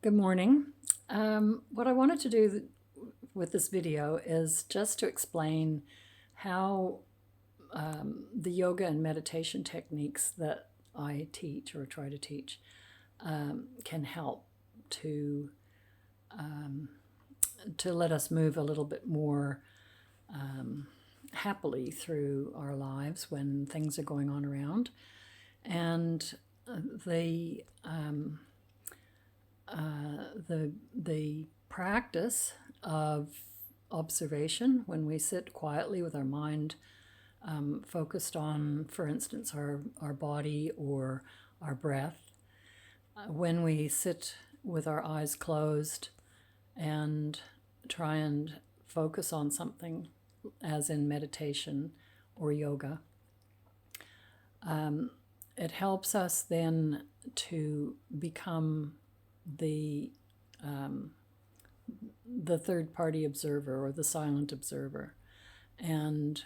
Good morning. What I wanted to do with this video is just to explain how the yoga and meditation techniques that I teach or try to teach can help to let us move a little bit more happily through our lives when things are going on around. And the practice of observation, when we sit quietly with our mind focused on, for instance, our body or our breath, when we sit with our eyes closed and try and focus on something, as in meditation or yoga, it helps us then to become the third-party observer or the silent observer. And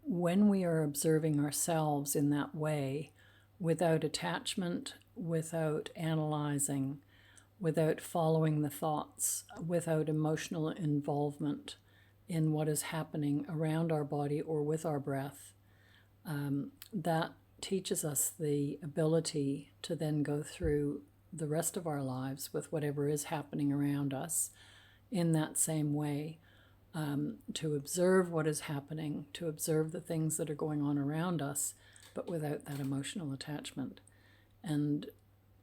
when we are observing ourselves in that way, without attachment, without analyzing, without following the thoughts, without emotional involvement in what is happening around our body or with our breath, that teaches us the ability to then go through the rest of our lives with whatever is happening around us in that same way, to observe what is happening, to observe the things that are going on around us, but without that emotional attachment. And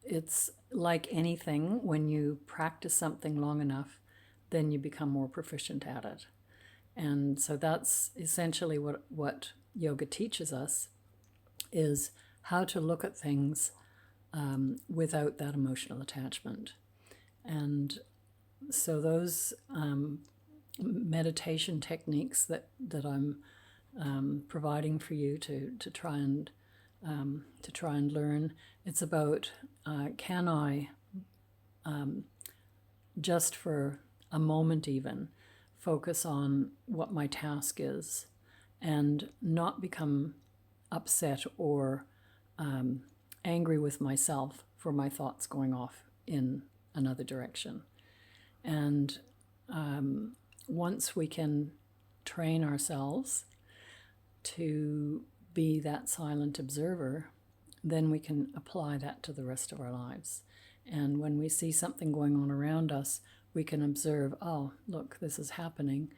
it's like anything, when you practice something long enough, then you become more proficient at it. And so that's essentially what yoga teaches us, is how to look at things without that emotional attachment. And so those meditation techniques that I'm providing for you to try and learn, it's about can I just for a moment even focus on what my task is and not become upset or angry with myself for my thoughts going off in another direction. And once we can train ourselves to be that silent observer, then we can apply that to the rest of our lives. And when we see something going on around us, we can observe, oh, look, this is happening,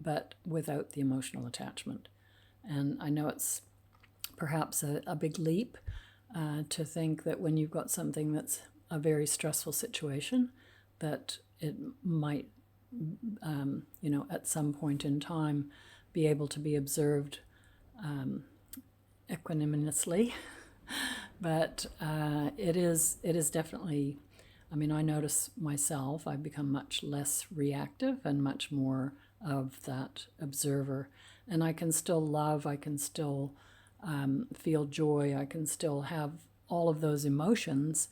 but without the emotional attachment. And I know it's perhaps a big leap to think that when you've got something that's a very stressful situation, that it might, at some point in time, be able to be observed equanimously. But it is definitely, I notice myself, I've become much less reactive and much more of that observer. And I can still love, I can still feel joy, I can still have all of those emotions,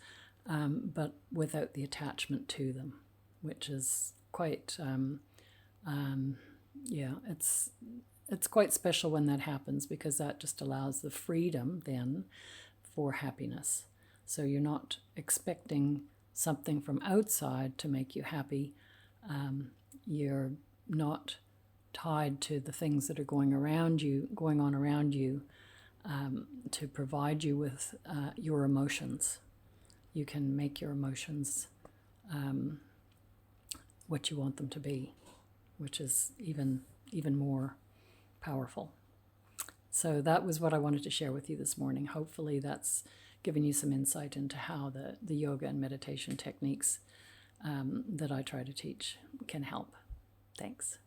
but without the attachment to them, which is quite, it's quite special when that happens, because that just allows the freedom then for happiness. So you're not expecting something from outside to make you happy. You're not tied to the things that are going on around you, to provide you with your emotions. You can make your emotions what you want them to be, which is even more powerful. So that was what I wanted to share with you this morning. Hopefully that's given you some insight into how the yoga and meditation techniques that I try to teach can help. Thanks.